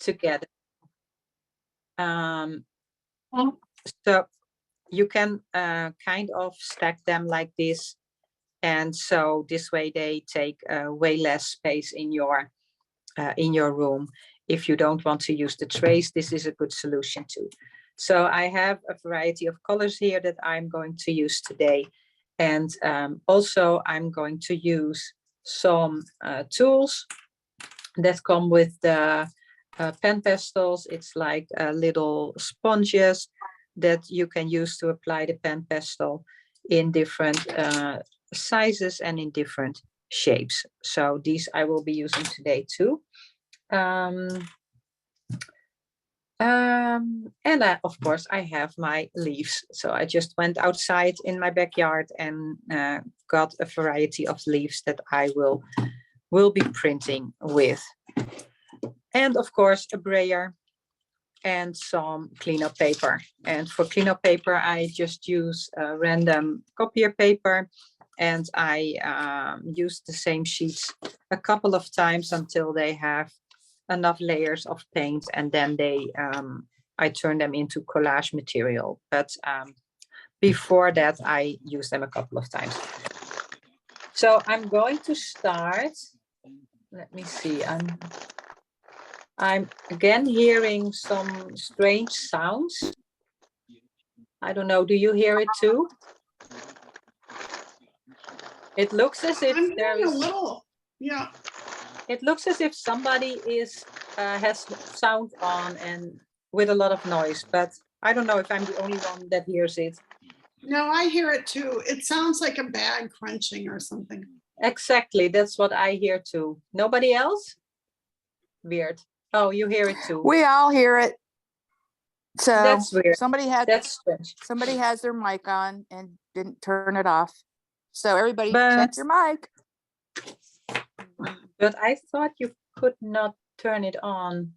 together. So you can kind of stack them like this, and so this way they take way less space in your room. If you don't want to use the trays, this is a good solution too. So I have a variety of colors here that I'm going to use today, and also I'm going to use some tools that come with the PanPastels. It's like little sponges that you can use to apply the PanPastel in different sizes and in different shapes. So these I will be using today too. And of course I have my leaves. So I just went outside in my backyard and got a variety of leaves that I will be printing with. And of course a brayer and some cleanup paper. And for cleanup paper, I just use random copier paper, and I use the same sheets a couple of times until they have enough layers of paint, and then I turn them into collage material. But before that, I use them a couple of times. So I'm going to start. Let me see. I'm again hearing some strange sounds. I don't know, do you hear it too? It looks as if there is a little, yeah. It looks as if somebody has sound on and with a lot of noise, but I don't know if I'm the only one that hears it. No, I hear it too. It sounds like a bag crunching or something. Exactly, that's what I hear too. Nobody else? Weird. Oh, you hear it too. We all hear it. So that's weird. Somebody that's strange. Somebody has their mic on and didn't turn it off. So everybody check your mic. But I thought you could not turn it on.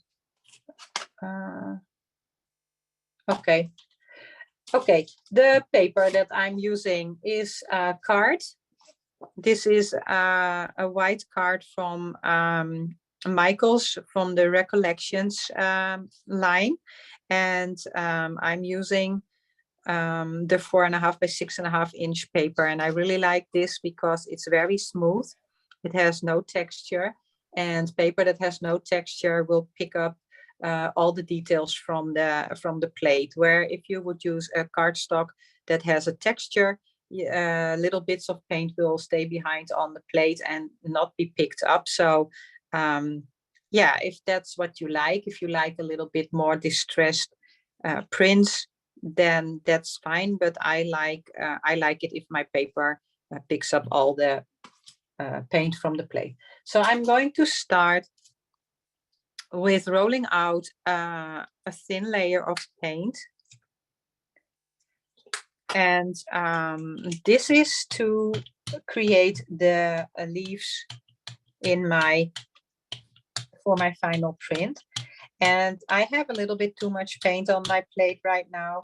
Okay. Okay. The paper that I'm using is card. This is a white card from Michael's from the Recollections line, and I'm using the 4.5 by 6.5 inch paper, and I really like this because it's very smooth. It has no texture, and paper that has no texture will pick up all the details from the plate, where if you would use a cardstock that has a texture, little bits of paint will stay behind on the plate and not be picked up. So yeah, if that's what you like, if you like a little bit more distressed prints, then that's fine. But I like it if my paper picks up all the paint from the plate. So I'm going to start with rolling out a thin layer of paint. And this is to create the leaves for my final print. And I have a little bit too much paint on my plate right now,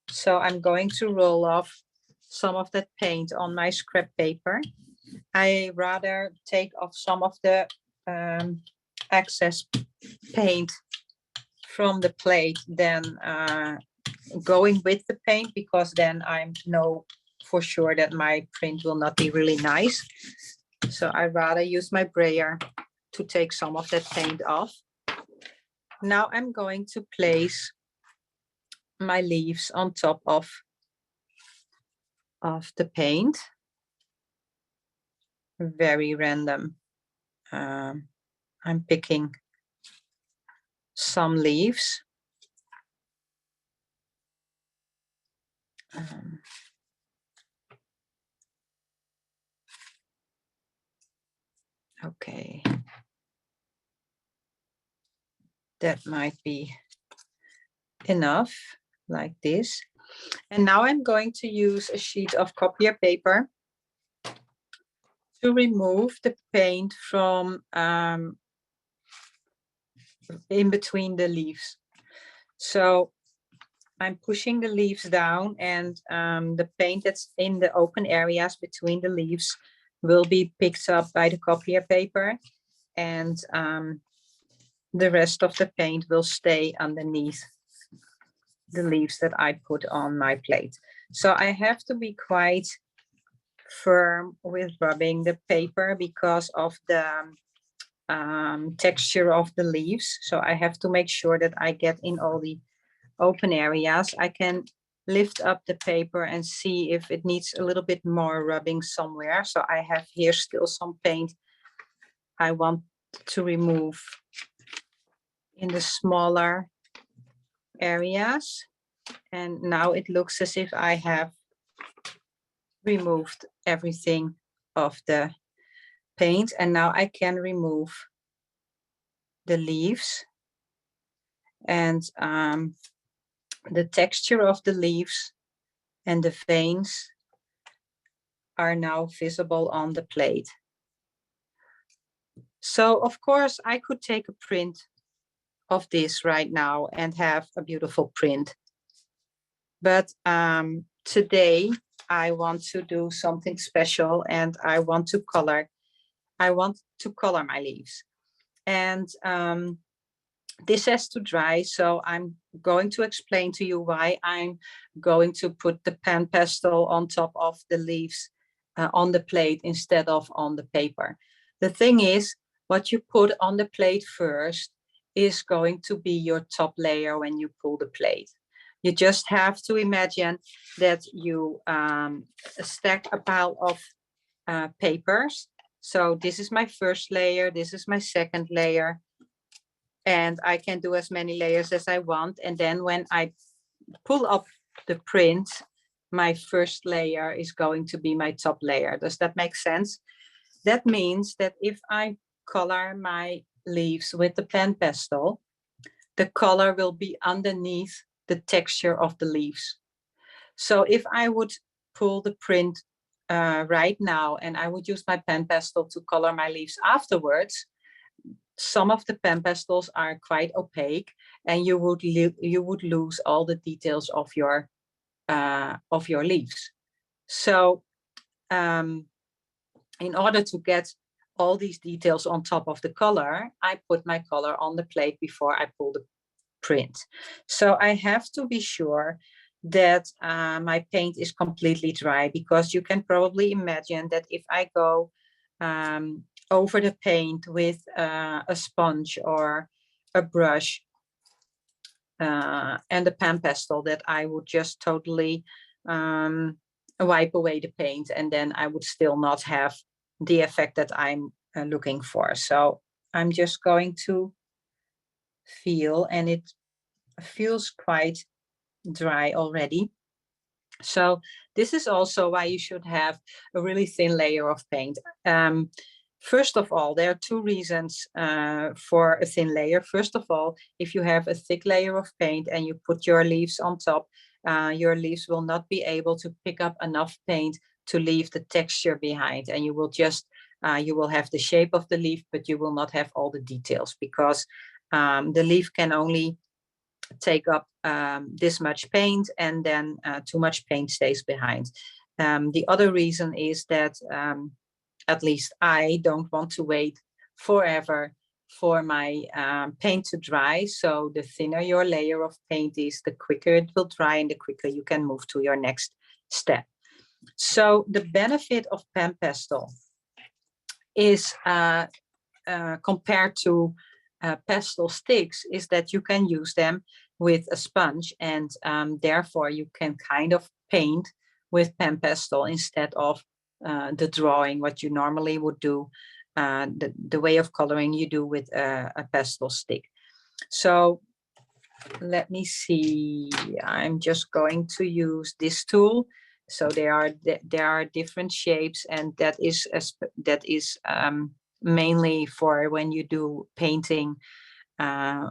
so I'm going to roll off some of that paint on my scrap paper. I rather take off some of the excess paint from the plate than going with the paint, because then I know for sure that my print will not be really nice. So I rather use my brayer to take some of that paint off. Now I'm going to place my leaves on top of the paint. Very random. I'm picking some leaves. Okay. That might be enough, like this. And now I'm going to use a sheet of copier paper to remove the paint from in between the leaves. So I'm pushing the leaves down, and the paint that's in the open areas between the leaves will be picked up by the copier paper. And the rest of the paint will stay underneath the leaves that I put on my plate. So I have to be quite firm with rubbing the paper because of the texture of the leaves. So I have to make sure that I get in all the open areas. I can lift up the paper and see if it needs a little bit more rubbing somewhere. So I have here still some paint I want to remove in the smaller areas. And now it looks as if I have removed everything of the paint, and now I can remove the leaves, and the texture of the leaves and the veins are now visible on the plate. So of course I could take a print of this right now and have a beautiful print, but today I want to do something special, and I want to color my leaves, and this has to dry. So I'm going to explain to you why I'm going to put the PanPastel on top of the leaves on the plate instead of on the paper. The thing is, what you put on the plate first is going to be your top layer when you pull the plate. You just have to imagine that you stack a pile of papers. So this is my first layer, this is my second layer, and I can do as many layers as I want. And then when I pull up the print, my first layer is going to be my top layer. Does that make sense? That means that if I color my leaves with the PanPastel, the color will be underneath the texture of the leaves. So if I would pull the print right now and I would use my PanPastel to color my leaves afterwards, some of the PanPastels are quite opaque, and you would lose all the details of your leaves. So in order to get all these details on top of the color, I put my color on the plate before I pull the print. So I have to be sure that my paint is completely dry, because you can probably imagine that if I go over the paint with a sponge or a brush and the PanPastel, that I would just totally wipe away the paint, and then I would still not have the effect that I'm looking for. So I'm just going to feel, and it feels quite dry already. So this is also why you should have a really thin layer of paint. First of all, there are two reasons for a thin layer. First of all, if you have a thick layer of paint and you put your leaves on top, your leaves will not be able to pick up enough paint to leave the texture behind, and you will just you will have the shape of the leaf, but you will not have all the details, because the leaf can only take up this much paint, and then too much paint stays behind. The other reason is that at least I don't want to wait forever for my paint to dry. So the thinner your layer of paint is, the quicker it will dry, and the quicker you can move to your next step. So the benefit of PanPastel is compared to pastel sticks is that you can use them with a sponge, and therefore you can kind of paint with PanPastel instead of the drawing, what you normally would do, the way of coloring you do with a pastel stick. So let me see, I'm just going to use this tool. So there are different shapes, and that is mainly for when you do painting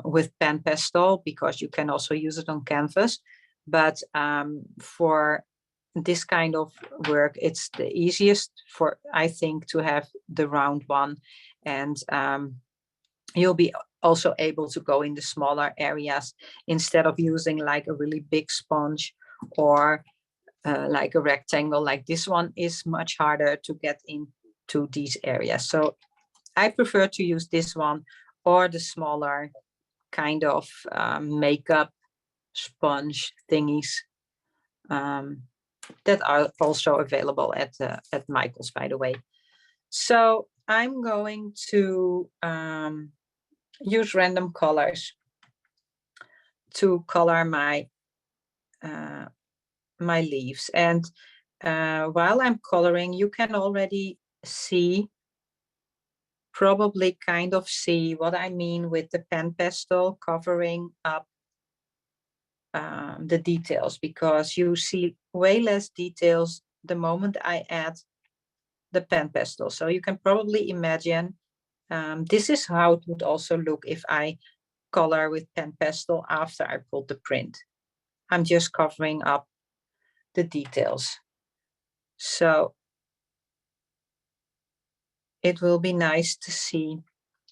with PanPastel, because you can also use it on canvas. But for this kind of work, it's the easiest, for I think, to have the round one, and you'll be also able to go in the smaller areas instead of using like a really big sponge or like a rectangle. Like this one is much harder to get into these areas. So I prefer to use this one or the smaller kind of makeup sponge thingies that are also available at Michael's, by the way. So I'm going to use random colors to color my my leaves. And while I'm coloring, you can already see, probably kind of see what I mean with the PanPastel covering up the details, because you see way less details the moment I add the PanPastel. So you can probably imagine this is how it would also look if I color with PanPastel after I pulled the print. I'm just covering up the details. So it will be nice to see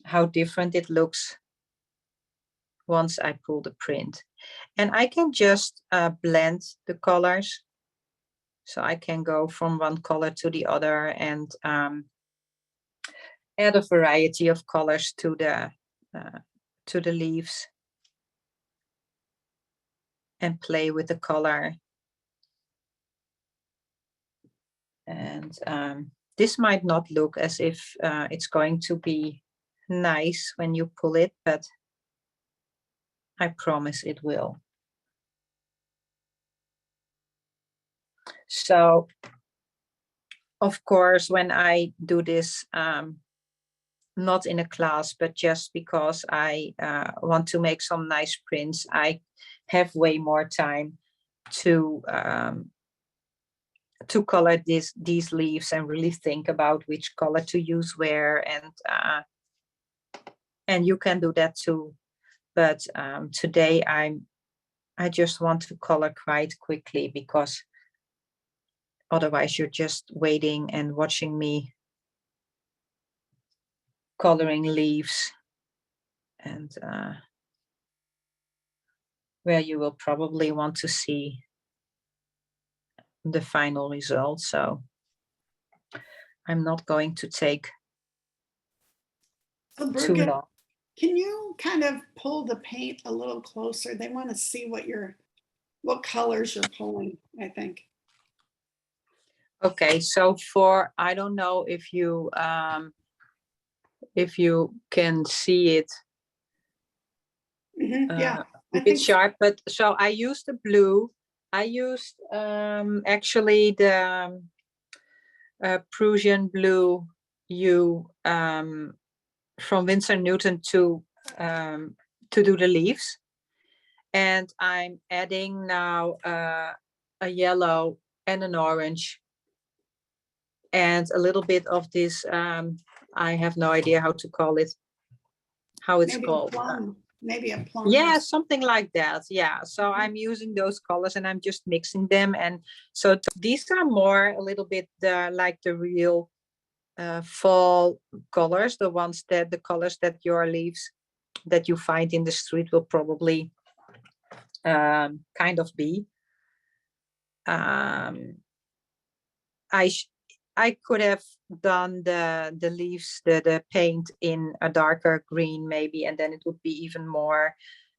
how different it looks once I pull the print. And I can just blend the colors. So I can go from one color to the other and add a variety of colors to the leaves and play with the color. And this might not look as if it's going to be nice when you pull it, but I promise it will. So, of course, when I do this, not in a class, but just because I want to make some nice prints, I have way more time to color these leaves and really think about which color to use where, and you can do that too. But today I just want to color quite quickly, because otherwise you're just waiting and watching me coloring leaves, and where you will probably want to see the final result. So I'm not going to take too long. Can you kind of pull the paint a little closer? They want to see what colors you're pulling, I think. Okay, so I don't know if you can see it. Yeah, a bit sharp, but so I used the blue. I used actually the Prussian blue hue from Winsor Newton to do the leaves, and I'm adding now a yellow and an orange and a little bit of this. I have no idea how to call it, how it's maybe called. Maybe a plum. Yeah, something like that. Yeah, so I'm using those colors and I'm just mixing them. And so these are more a little bit like the real fall colors, the colors that your leaves that you find in the street will probably kind of be. I could have done the leaves, the paint in a darker green maybe, and then it would be even more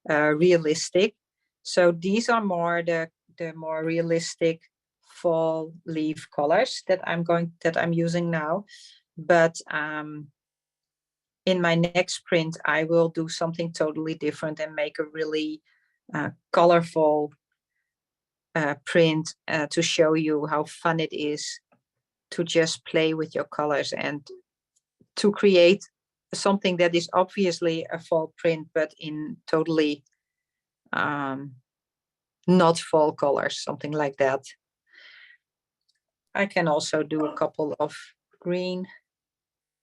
realistic. So these are more the more realistic fall leaf colors that I'm using now. But in my next print, I will do something totally different and make a really colorful print to show you how fun it is to just play with your colors and to create something that is obviously a fall print, but in totally not fall colors, something like that. I can also do a couple of green.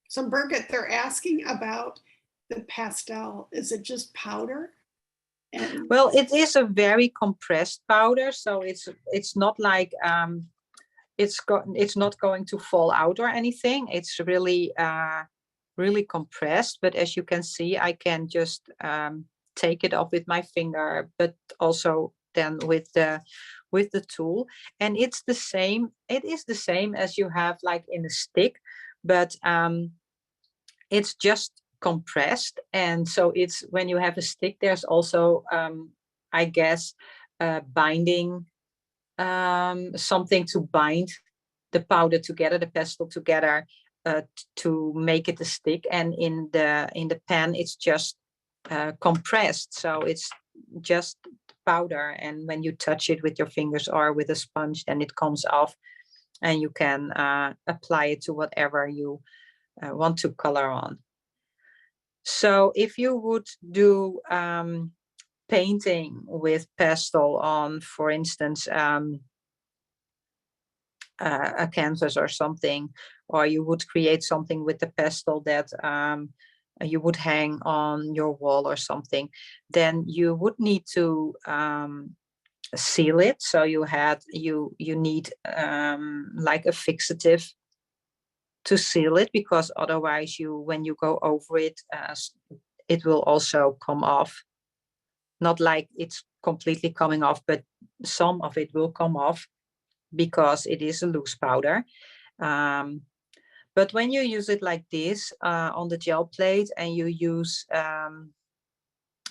So Birgit, they're asking about the pastel. Is it just powder? Well, it is a very compressed powder, so it's not like it's not going to fall out or anything. It's really really compressed, but as you can see, I can just take it off with my finger, but also then with the tool. And it's the same, it is the same as you have like in a stick, but it's just compressed, and so it's when you have a stick, there's also I guess binding, something to bind the powder together, the pastel together, to make it a stick. And in the pan it's just compressed, so it's just powder, and when you touch it with your fingers or with a sponge, then it comes off, and you can apply it to whatever you want to color on. So if you would do painting with pastel on, for instance, a canvas or something, or you would create something with the pastel that you would hang on your wall or something, then you would need to seal it. So you need like a fixative to seal it, because otherwise when you go over it, it will also come off. Not like it's completely coming off, but some of it will come off because it is a loose powder. But when you use it like this on the gel plate, and you use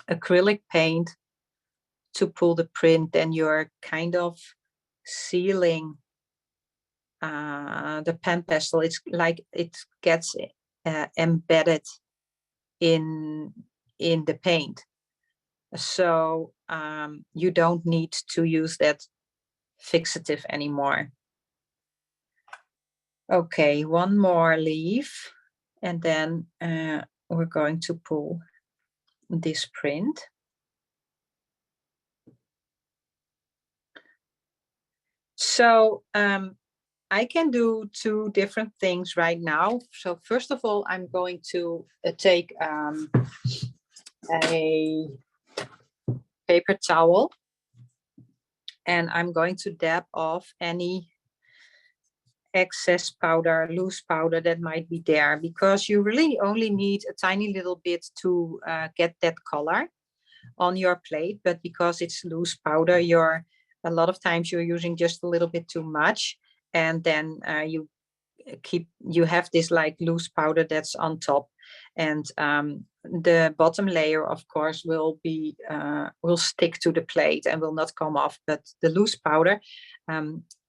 acrylic paint to pull the print, then you're kind of sealing the PanPastel. It's like it gets embedded in the paint. So you don't need to use that fixative anymore. Okay, one more leaf, and then we're going to pull this print. So I can do two different things right now. So first of all, I'm going to take a paper towel, and I'm going to dab off any excess powder, loose powder that might be there, because you really only need a tiny little bit to get that color on your plate. But because it's loose powder, a lot of times you're using just a little bit too much, and then you have this like loose powder that's on top, and the bottom layer of course will stick to the plate and will not come off. But the loose powder,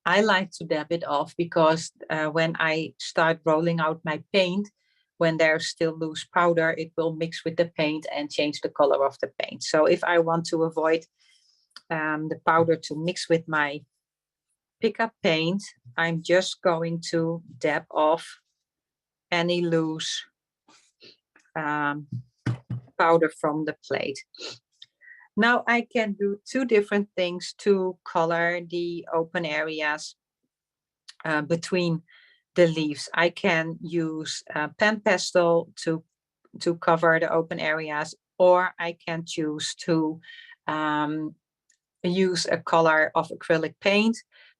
I like to dab it off, because when I start rolling out my paint, when there's still loose powder, it will mix with the paint and change the color of the paint. So if I want to avoid the powder to mix with my pickup paint, I'm just going to dab off any loose powder from the plate. Now I can do two different things to color the open areas between the leaves. I can use PanPastel to cover the open areas, or I can choose to use a color of acrylic paint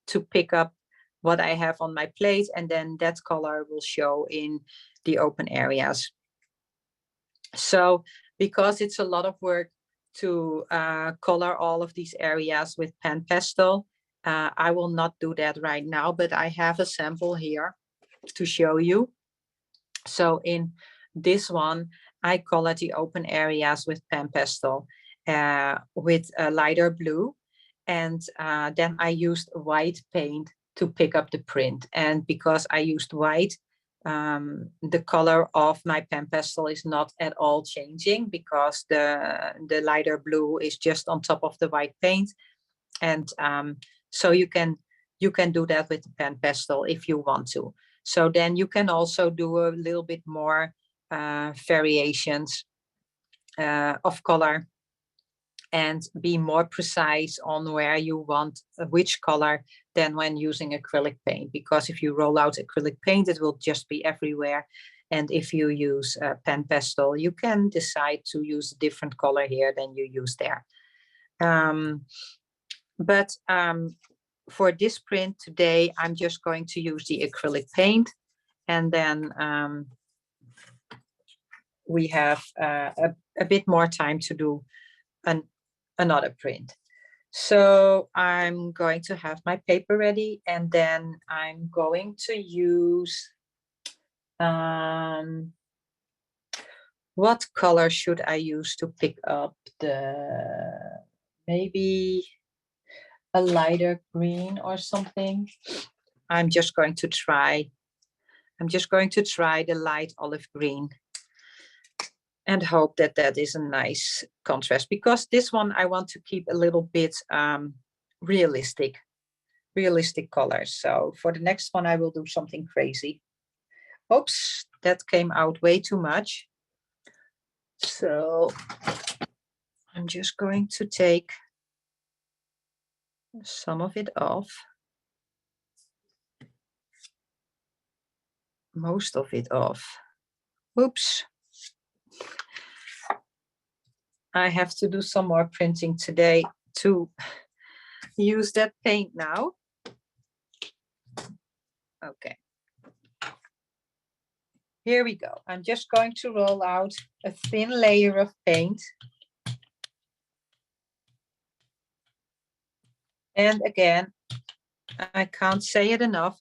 to pick up what I have on my plate, and then that color will show in the open areas. So because it's a lot of work to color all of these areas with PanPastel, I will not do that right now, but I have a sample here to show you. So in this one, I color the open areas with PanPastel with a lighter blue, and then I used white paint to pick up the print. And because I used white, the color of my PanPastel is not at all changing, because the lighter blue is just on top of the white paint. And so you can do that with the PanPastel if you want to. So then you can also do a little bit more variations of color, and be more precise on where you want which color than when using acrylic paint. Because if you roll out acrylic paint, it will just be everywhere. And if you use PanPastel, you can decide to use a different color here than you use there. But for this print today, I'm just going to use the acrylic paint, and then we have a bit more time to do another print. So I'm going to have my paper ready, and then I'm going to use What color should I use to pick up the, maybe a lighter green or something? I'm just going to try the light olive green and hope that that is a nice contrast, because this one I want to keep a little bit realistic colors. So for the next one, I will do something crazy. Oops, that came out way too much. So I'm just going to take some of it off. Most of it off. Oops. I have to do some more printing today to use that paint now. Okay. Here we go. I'm just going to roll out a thin layer of paint. And again, I can't say it enough.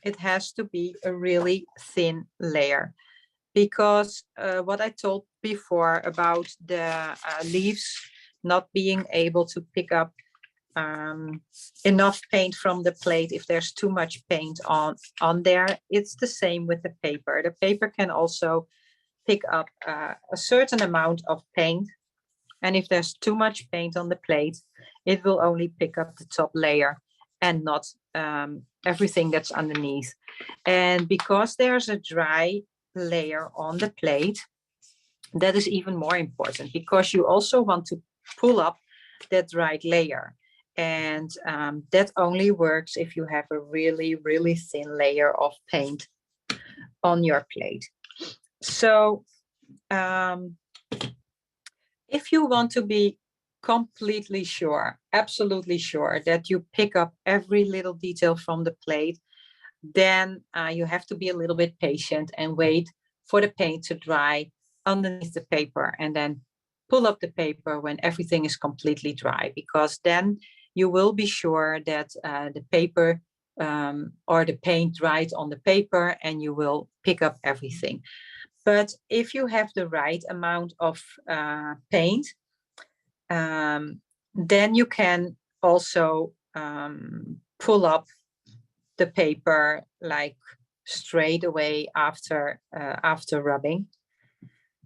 It has to be a really thin layer, because what I told before about the leaves not being able to pick up enough paint from the plate if there's too much paint on there, it's the same with the paper. The paper can also pick up a certain amount of paint, and if there's too much paint on the plate, it will only pick up the top layer and not everything that's underneath. And because there's a dry layer on the plate, that is even more important, because you also want to pull up that dry layer. And that only works if you have a really, really thin layer of paint on your plate. So if you want to be completely sure, absolutely sure that you pick up every little detail from the plate, then you have to be a little bit patient and wait for the paint to dry underneath the paper, and then pull up the paper when everything is completely dry, because then you will be sure that the paper or the paint dried on the paper, and you will pick up everything. But if you have the right amount of paint, then you can also pull up the paper like straight away after rubbing.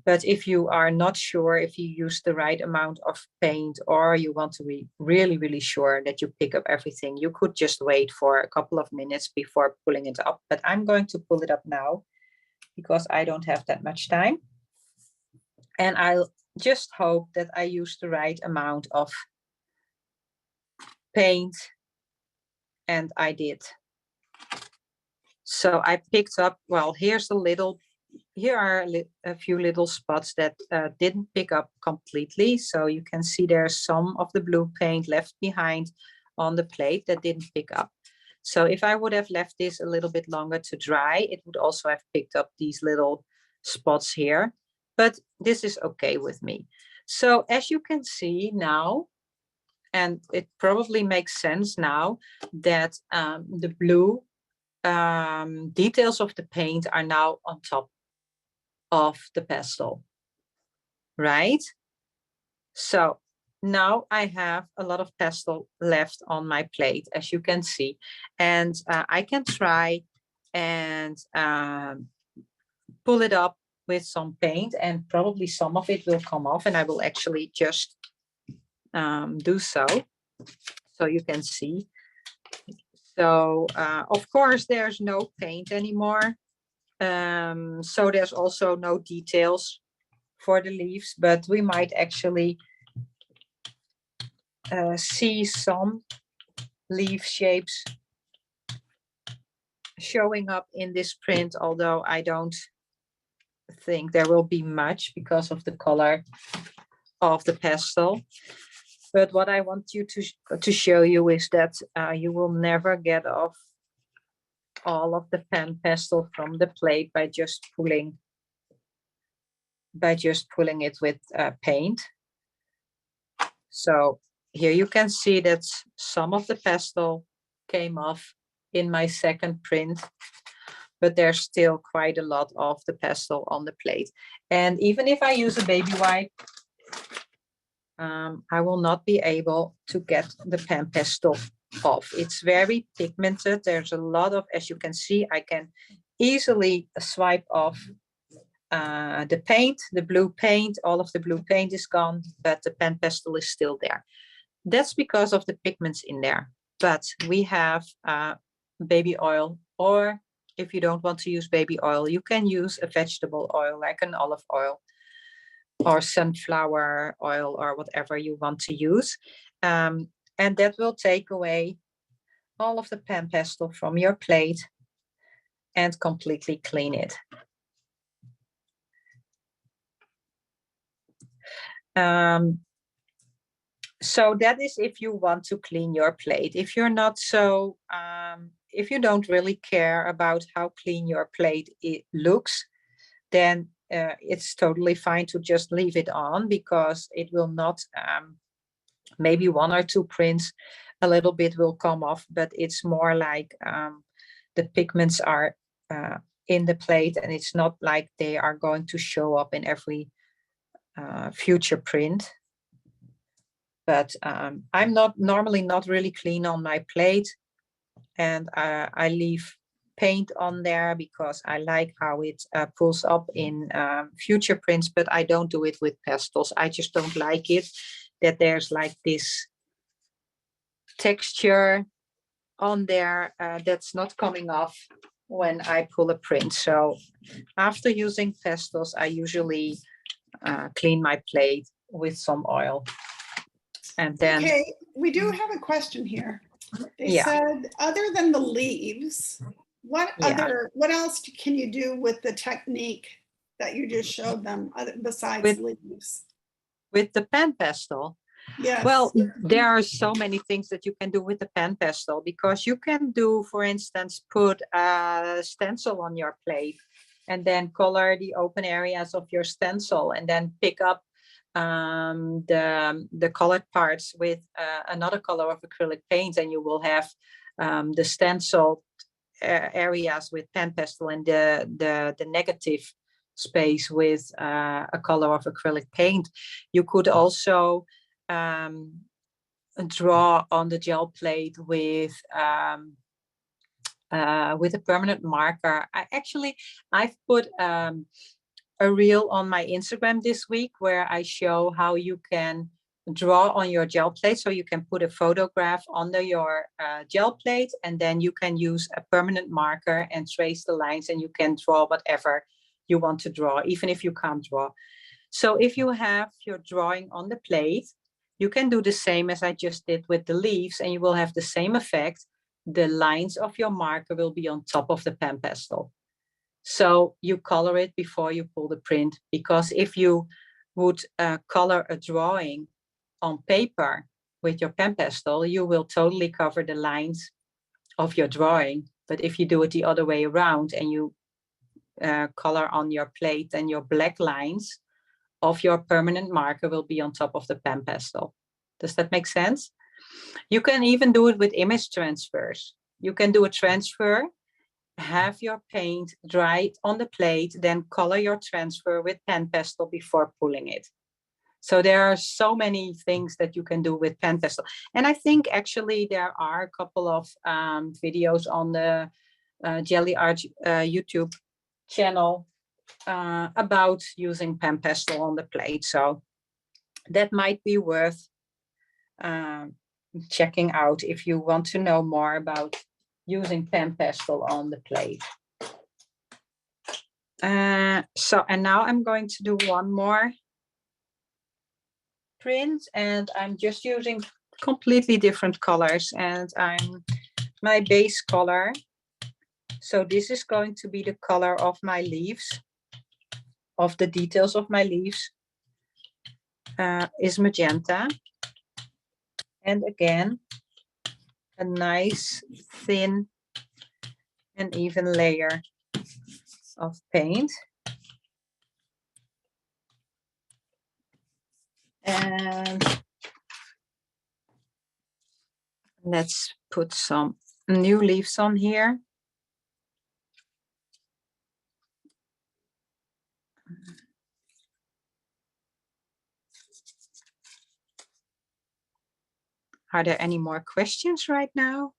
But if you are not sure if you use the right amount of paint, or you want to be really, really sure that you pick up everything, you could just wait for a couple of minutes before pulling it up. But I'm going to pull it up now, because I don't have that much time. And I'll just hope that I use the right amount of paint. And I did. So I picked up, well, here are a few little spots that didn't pick up completely. So you can see there's some of the blue paint left behind on the plate that didn't pick up. So if I would have left this a little bit longer to dry, it would also have picked up these little spots here. But this is okay with me. So as you can see now, and it probably makes sense now, that the blue details of the paint are now on top of the pastel, right? So now I have a lot of pastel left on my plate, as you can see, and I can try and pull it up with some paint, and probably some of it will come off, and I will actually just do so you can see. So of course there's no paint anymore. So there's also no details for the leaves, but we might actually see some leaf shapes showing up in this print, although I don't think there will be much because of the color of the pastel. But what I want you to show you is that you will never get off all of the PanPastel from the plate by just pulling it with paint. So here you can see that some of the pastel came off in my second print, but there's still quite a lot of the pastel on the plate. And even if I use a baby wipe, I will not be able to get the PanPastel off. It's very pigmented. There's a lot of, as you can see, I can easily swipe off the paint, the blue paint. All of the blue paint is gone, but the PanPastel is still there. That's because of the pigments in there. But we have baby oil, or if you don't want to use baby oil, you can use a vegetable oil like an olive oil or sunflower oil or whatever you want to use. And that will take away all of the PanPastel from your plate and completely clean it. So that is if you want to clean your plate. If you're not so, if you don't really care about how clean your plate looks, then it's totally fine to just leave it on, because it will not, maybe 1 or 2 prints, a little bit will come off, but it's more like the pigments are in the plate, and it's not like they are going to show up in every future print. But I'm normally not really clean on my plate, and I leave paint on there because I like how it pulls up in future prints, but I don't do it with pastels. I just don't like it that there's like this texture on there that's not coming off when I pull a print. So after using pastels, I usually clean my plate with some oil. And then, okay, we do have a question here. They said, other than the leaves, what else can you do with the technique that you just showed them besides leaves? With the PanPastel? Yes. Well, there are so many things that you can do with the PanPastel, because you can do, for instance, put a stencil on your plate and then color the open areas of your stencil, and then pick up the colored parts with another color of acrylic paint, and you will have the stencil areas with PanPastel, and the negative space with a color of acrylic paint. You could also draw on the gel plate with a permanent marker. I've put a reel on my Instagram this week where I show how you can draw on your gel plate. So you can put a photograph under your gel plate, and then you can use a permanent marker and trace the lines, and you can draw whatever you want to draw, even if you can't draw. So if you have your drawing on the plate, you can do the same as I just did with the leaves, and you will have the same effect. The lines of your marker will be on top of the PanPastel. So you color it before you pull the print, because if you would color a drawing on paper with your PanPastel, you will totally cover the lines of your drawing. But if you do it the other way around and you color on your plate, then your black lines of your permanent marker will be on top of the PanPastel. Does that make sense? You can even do it with image transfers. You can do a transfer, have your paint dry on the plate, then color your transfer with PanPastel before pulling it. So there are so many things that you can do with PanPastel. And I think actually there are a couple of videos on the Gelli Arts YouTube channel about using PanPastel on the plate. So that might be worth checking out if you want to know more about using PanPastel on the plate. And now I'm going to do one more print, and I'm just using completely different colors, and my base color. So this is going to be the color of my leaves, of the details of my leaves, is magenta. And again, a nice thin and even layer of paint. And let's put some new leaves on here. Are there any more questions right now?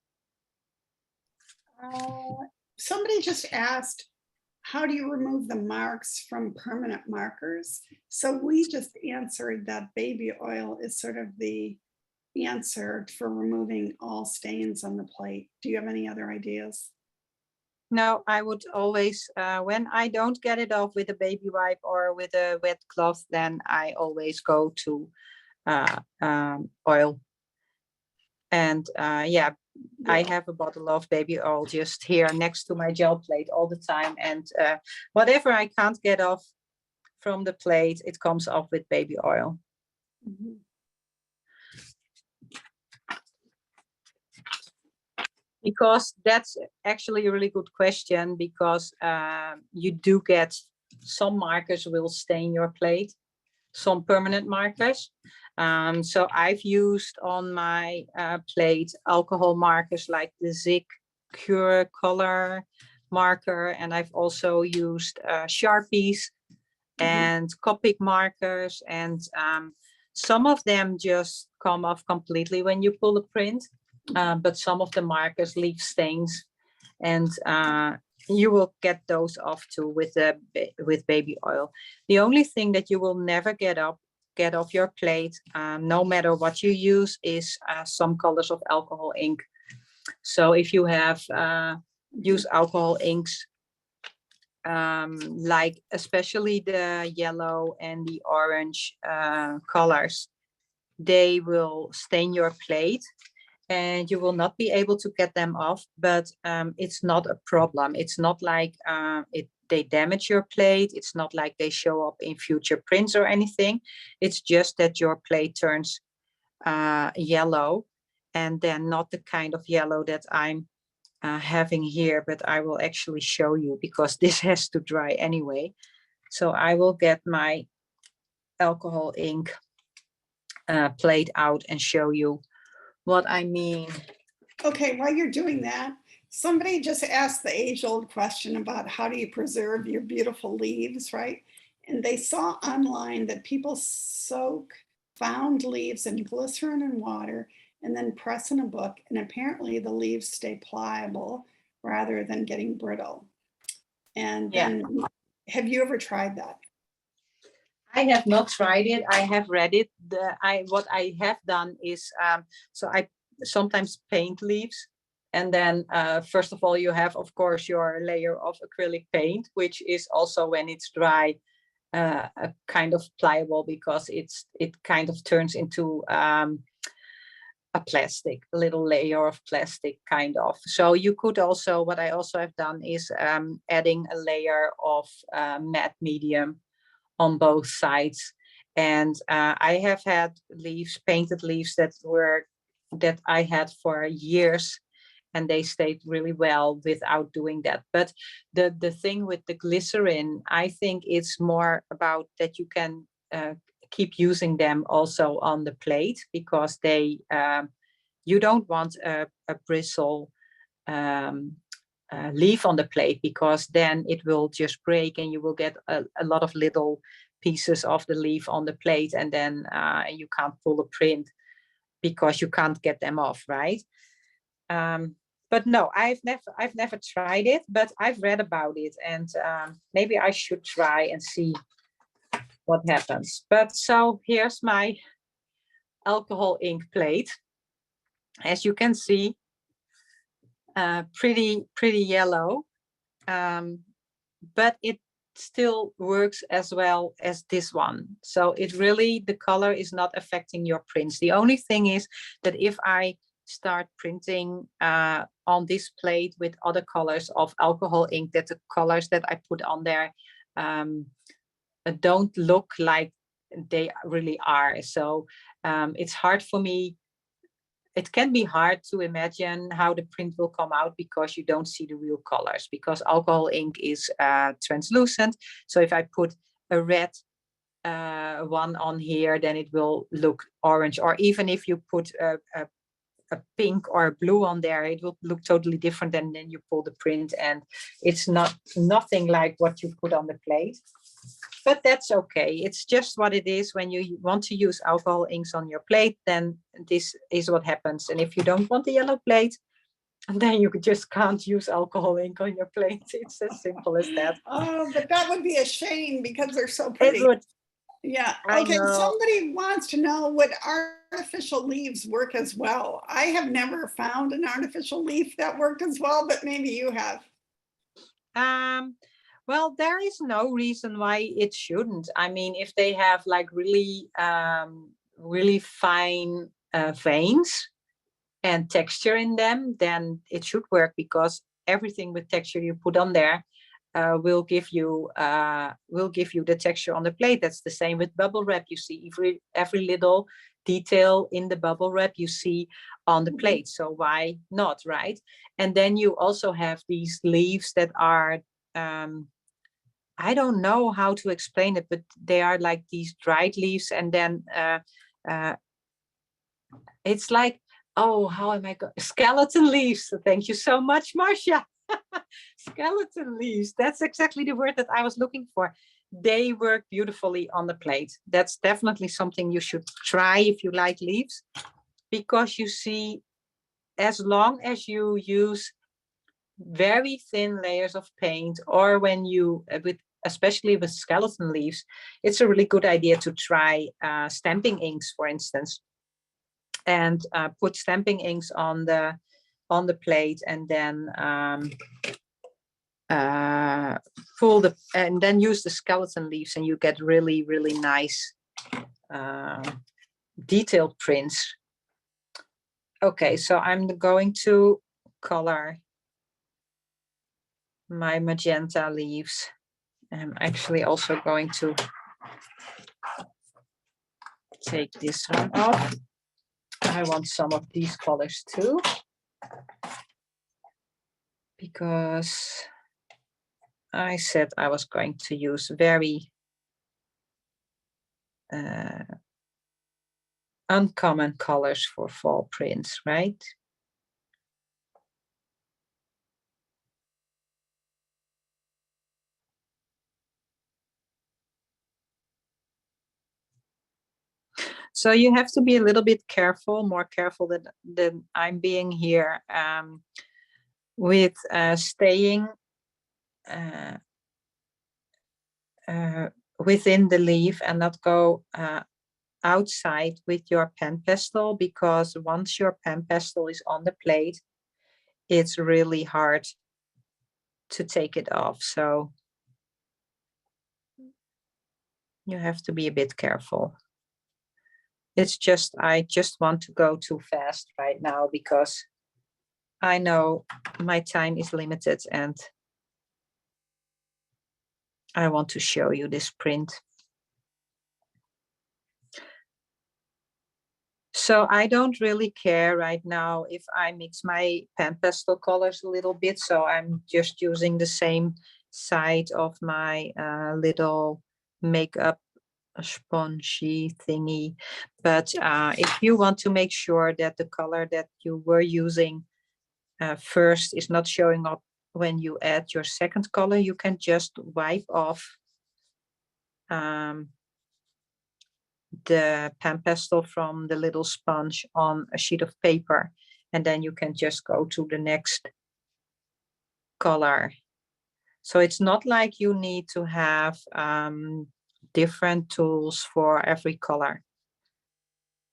Somebody just asked, how do you remove the marks from permanent markers? So we just answered that baby oil is sort of the answer for removing all stains on the plate. Do you have any other ideas? No, I would always, when I don't get it off with a baby wipe or with a wet cloth, then I always go to oil. And yeah, I have a bottle of baby oil just here next to my gel plate all the time. And whatever I can't get off from the plate, it comes off with baby oil. Mm-hmm. Because that's actually a really good question, because you do get some markers will stain your plate, some permanent markers. So I've used on my plate alcohol markers like the Zig Cure color marker, and I've also used Sharpies and Copic markers, and some of them just come off completely when you pull the print, but some of the markers leave stains, and you will get those off too with baby oil. The only thing that you will never get off your plate, no matter what you use, is some colors of alcohol ink. So if you have used alcohol inks, like especially the yellow and the orange colors, they will stain your plate and you will not be able to get them off, but it's not a problem. It's not like they damage your plate. It's not like they show up in future prints or anything. It's just that your plate turns yellow, and then not the kind of yellow that I'm having here, but I will actually show you because this has to dry anyway. So I will get my alcohol ink plate out and show you what I mean. Okay, while you're doing that, somebody just asked the age-old question about how do you preserve your beautiful leaves, right? And they saw online that people soak found leaves in glycerin and water and then press in a book, and apparently the leaves stay pliable rather than getting brittle. And then, have you ever tried that? I have not tried it. I have read it. What I have done is, so I sometimes paint leaves, and then first of all you have, of course, your layer of acrylic paint, which is also, when it's dry, a kind of pliable, because it kind of turns into a plastic, a little layer of plastic kind of. So you could also, what I also have done is adding a layer of matte medium on both sides. And I have had leaves, painted leaves that I had for years, and they stayed really well without doing that. But the thing with the glycerin, I think it's more about that you can keep using them also on the plate, because they you don't want a bristle leaf on the plate, because then it will just break and you will get a lot of little pieces of the leaf on the plate, and then you can't pull a print because you can't get them off, right? But no, I've never tried it, but I've read about it, and maybe I should try and see what happens. But so here's my alcohol ink plate. As you can see, pretty yellow, but it still works as well as this one. So it really, the color is not affecting your prints. The only thing is that if I start printing on this plate with other colors of alcohol ink, that the colors that I put on there don't look like they really are. So it's hard for me. It can be hard to imagine how the print will come out, because you don't see the real colors, because alcohol ink is translucent. So if I put a red one on here, then it will look orange. Or even if you put a pink or a blue on there, it will look totally different than then you pull the print, and it's nothing like what you put on the plate. but that's okay. It's just what it is. When you want to use alcohol inks on your plate, then this is what happens. And if you don't want the yellow plate, then you just can't use alcohol ink on your plate. It's as simple as that. Oh, but that would be a shame because they're so It pretty. would. Yeah. I Okay. know. Somebody wants to know, would artificial leaves work as well? I have never found an artificial leaf that worked as well, but maybe you have. Well, there is no reason why it shouldn't. I mean, if they have like really, really fine veins and texture in them, then it should work, because everything with texture you put on there will give you the texture on the plate. That's the same with bubble wrap. You see every little detail in the bubble wrap you see on the plate. So why not, right? And then you also have these leaves that are I don't know how to explain it, but they are like these dried leaves, and then it's like, oh, how am I going? Skeleton leaves. Thank you so much, Marcia. Skeleton leaves. That's exactly the word that I was looking for. They work beautifully on the plate. That's definitely something you should try if you like leaves, because you see, as long as you use very thin layers of paint, or when you especially with skeleton leaves, it's a really good idea to try stamping inks, for instance, and put stamping inks on the plate, and then and then use the skeleton leaves, and you get really, really nice detailed prints. Okay, so I'm going to color my magenta leaves. I'm actually also going to take this one off. I want some of these colors too, because I said I was going to use very uncommon colors for fall prints, right? So you have to be a little bit careful, more careful than I'm being here, with staying within the leaf and not go outside with your PanPastel, because once your PanPastel is on the plate, it's really hard to take it off. So you have to be a bit careful. It's just, I just want to go too fast right now, because I know my time is limited and I want to show you this print. So I don't really care right now if I mix my PanPastel colors a little bit. So I'm just using the same side of my little makeup spongy thingy. But if you want to make sure that the color that you were using first is not showing up when you add your second color, you can just wipe off the PanPastel from the little sponge on a sheet of paper, and then you can just go to the next color. So it's not like you need to have different tools for every color.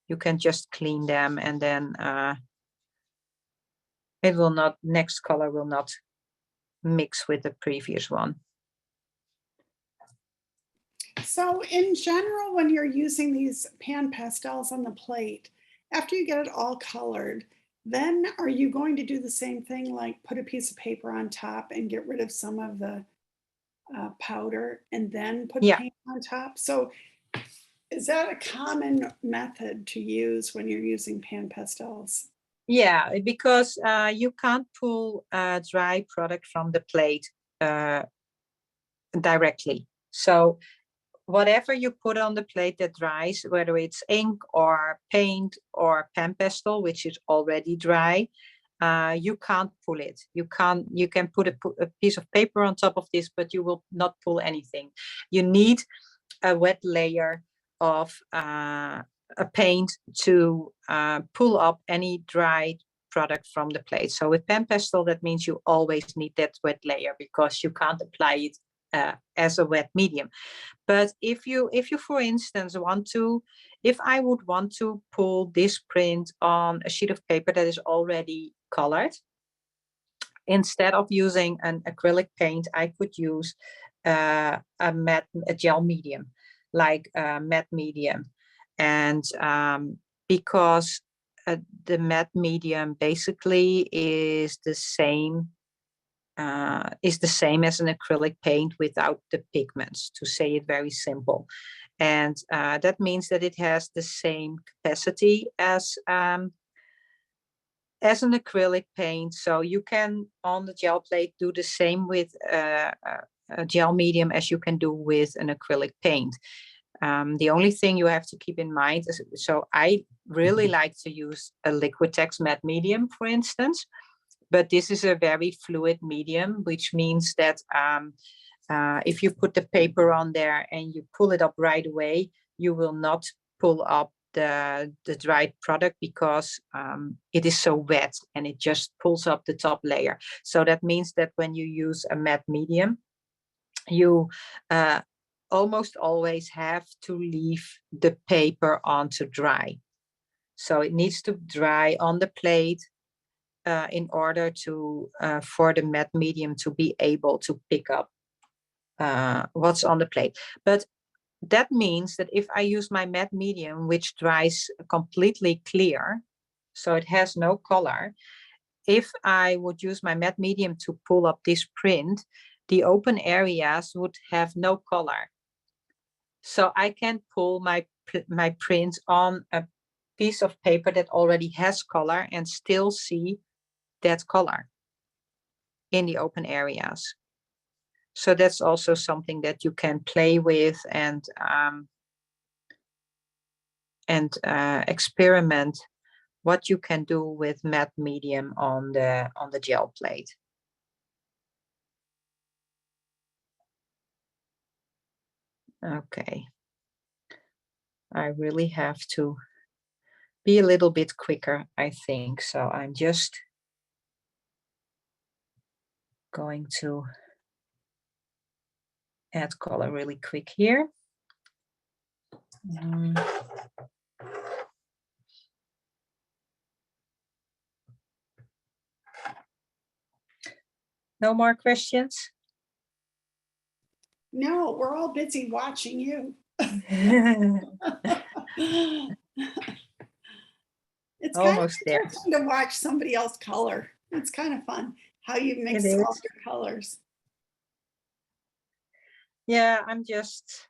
You can just clean them, and then it will not, next color will not mix with the previous one. So in general, when you're using these PanPastels on the plate, after you get it all colored, then are you going to do the same thing, like put a piece of paper on top and get rid of some of the powder and then put paint on top? So is that a common method to use when you're using PanPastels? Yeah, because you can't pull dry product from the plate directly. So whatever you put on the plate that dries, whether it's ink or paint or PanPastel, which is already dry, you can't pull it. You can put a piece of paper on top of this, but you will not pull anything. You need a wet layer of a paint to pull up any dried product from the plate. So with PanPastel, that means you always need that wet layer because you can't apply it as a wet medium. But if you for instance if I would want to pull this print on a sheet of paper that is already colored, instead of using an acrylic paint, I could use a gel medium, like a matte medium. And because the matte medium basically is the same as an acrylic paint without the pigments, to say it very simple. And that means that it has the same capacity as an acrylic paint. So you can, on the gel plate, do the same with a gel medium as you can do with an acrylic paint. The only thing you have to keep in mind is, so I really like to use a Liquitex matte medium, for instance, but this is a very fluid medium, which means that if you put the paper on there and you pull it up right away, you will not pull up the dried product because it is so wet and it just pulls up the top layer. So that means that when you use a matte medium, you almost always have to leave the paper on to dry. So it needs to dry on the plate in order to for the matte medium to be able to pick up what's on the plate. But that means that if I use my matte medium, which dries completely clear, so it has no color, if I would use my matte medium to pull up this print, the open areas would have no color. So I can pull my print on a piece of paper that already has color and still see that color in the open areas. So that's also something that you can play with and experiment what you can do with matte medium on the gel plate. Okay. I really have to be a little bit quicker, I think. So I'm just going to add color really quick here. No more questions? No, we're all busy watching you. It's kind of interesting to watch somebody else color. It's kind of fun how you mix all your colors. Yeah, I'm just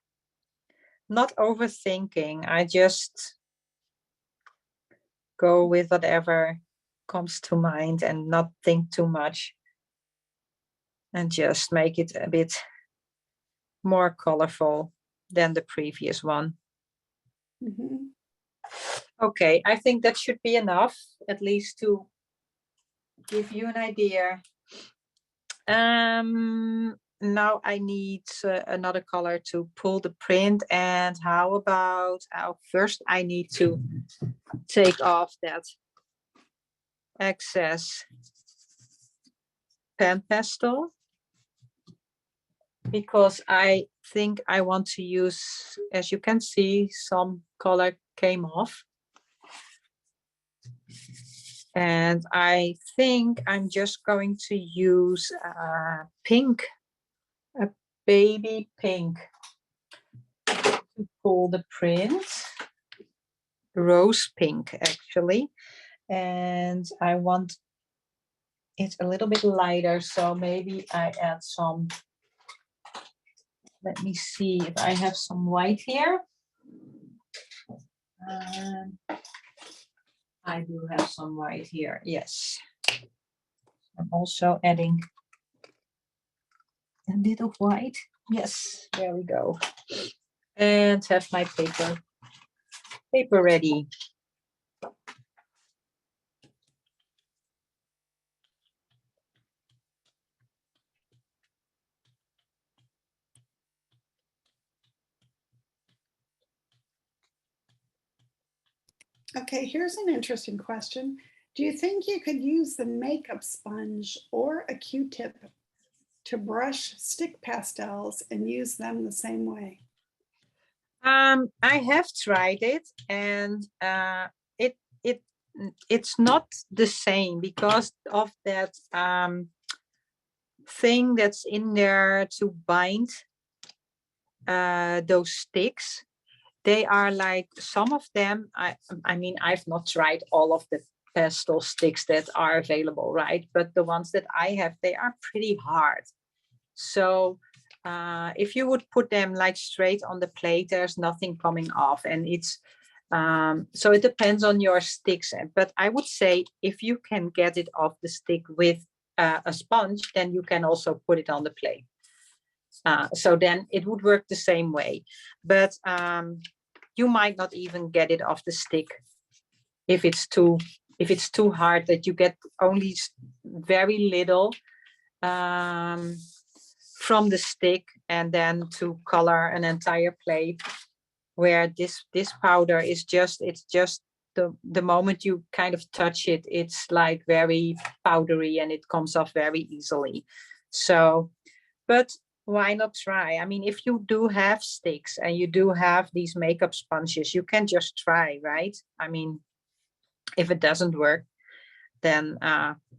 not overthinking. I just go with whatever comes to mind and not think too much and just make it a bit more colorful than the previous one. Mm-hmm. Okay, I think that should be enough, at least to give you an idea. Now I need another color to pull the print. And how about, first I need to take off that excess PanPastel, because I think I want to use, as you can see, some color came off. And I think I'm just going to use pink, a baby pink, to pull the print. Rose pink, actually. And I want it a little bit lighter, so maybe I add some, let me see if I have some white here. I do have some white here, yes. I'm also adding a bit of white. Yes, there we go. And have my paper ready. Okay, here's an interesting question. Do you think you could use the makeup sponge or a Q-tip to brush stick pastels and use them the same way? I have tried it, and it's not the same because of that thing that's in there to bind those sticks. They are like, some of them, I mean, I've not tried all of the pastel sticks that are available, right? But the ones that I have, they are pretty hard. So if you would put them like straight on the plate, there's nothing coming off. And it's, so it depends on your sticks. But I would say if you can get it off the stick with a sponge, then you can also put it on the plate. So then it would work the same way. But you might not even get it off the stick if it's too hard, that you get only very little from the stick, and then to color an entire plate, where this powder is just, it's just the moment you kind of touch it, it's like very powdery and it comes off very easily. So, but why not try? I mean, if you do have sticks and you do have these makeup sponges, you can just try, right? I mean, if it doesn't work, then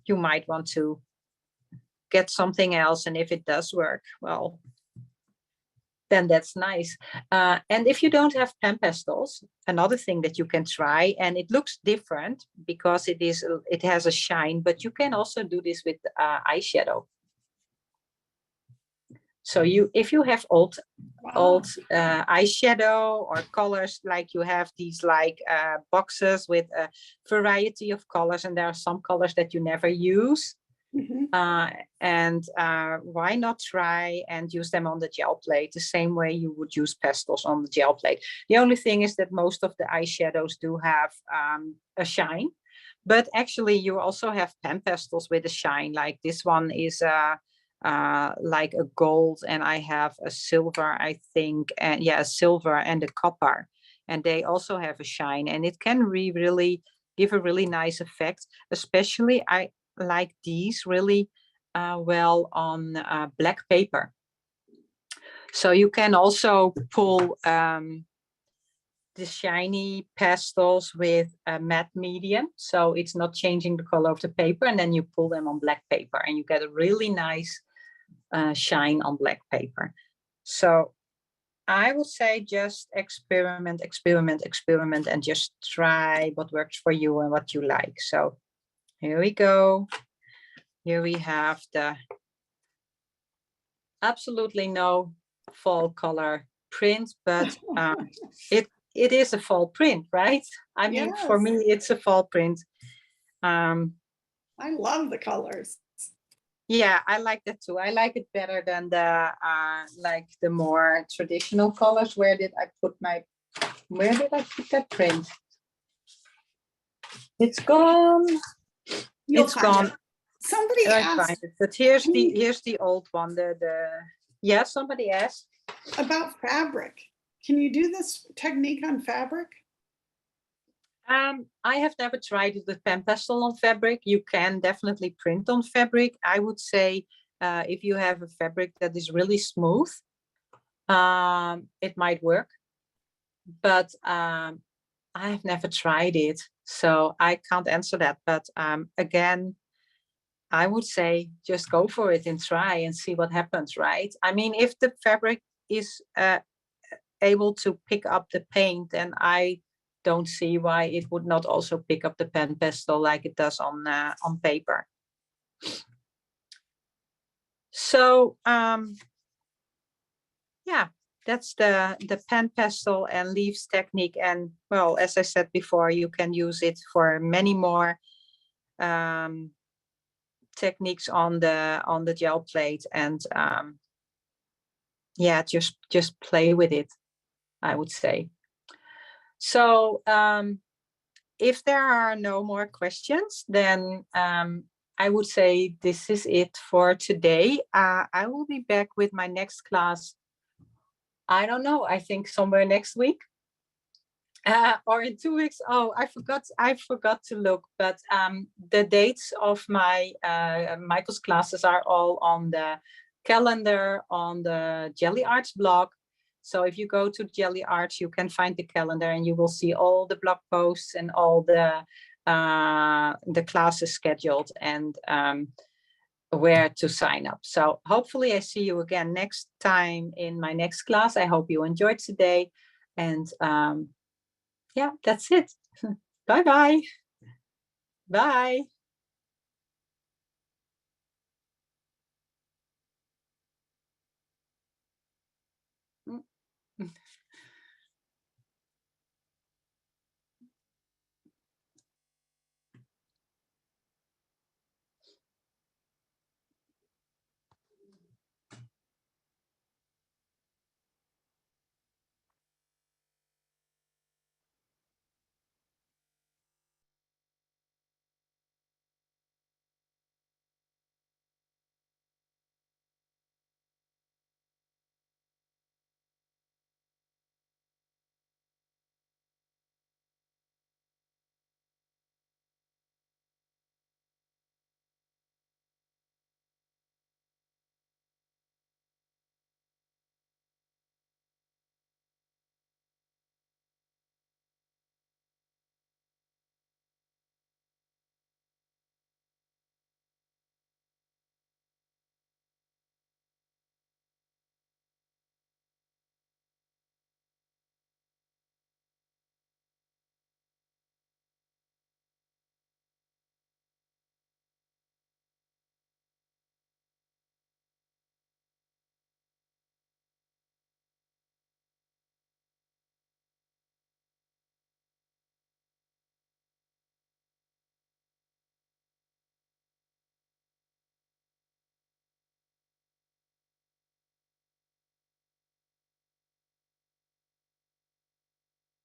you might want to get something else. And if it does work, well, then that's nice. And if you don't have PanPastels, another thing that you can try, and it looks different because it has a shine, but you can also do this with eyeshadow. So if you have old eyeshadow or colors, like you have these like boxes with a variety of colors, and there are some colors that you never use. And why not try and use them on the gel plate the same way you would use pastels on the gel plate? The only thing is that most of the eyeshadows do have a shine, but actually you also have PanPastels with a shine. Like this one is like a gold, and I have a silver, I think, and yeah, a silver and a copper, and they also have a shine, and it can really give a really nice effect. Especially I like these really well on black paper. So you can also pull the shiny pastels with a matte medium, so it's not changing the color of the paper, and then you pull them on black paper and you get a really nice shine on black paper. So I would say just experiment, and just try what works for you and what you like. So here we go. Here we have the absolutely no fall color print, but it is a fall print, right? I mean, Yes. For me, it's a fall print. I love the colors. Yeah, I like that too. I like it better than the like the more traditional colors. Where did I put that print? It's gone. It's gone. Somebody asked. But here's the old one. Yeah, somebody asked about fabric. Can you do this technique on fabric? I have never tried it with PanPastel on fabric. You can definitely print on fabric. I would say if you have a fabric that is really smooth, it might work. But I have never tried it, so I can't answer that. But again, I would say just go for it and try and see what happens, right? I mean, if the fabric is able to pick up the paint, then I don't see why it would not also pick up the PanPastel like it does on paper. So yeah, that's the PanPastel and leaves technique. And well, as I said before, you can use it for many more techniques on the gel plate, and yeah, just play with it, I would say. So if there are no more questions, then I would say this is it for today. I will be back with my next class, I don't know, I think somewhere next week. or in 2 weeks. Oh, I forgot to look, but the dates of my Michael's classes are all on the calendar on the Gelli Arts blog. So if you go to Gelli Arts, you can find the calendar and you will see all the blog posts and all the classes scheduled and where to sign up. So hopefully I see you again next time in my next class. I hope you enjoyed today. And yeah, that's it. Bye-bye. Bye.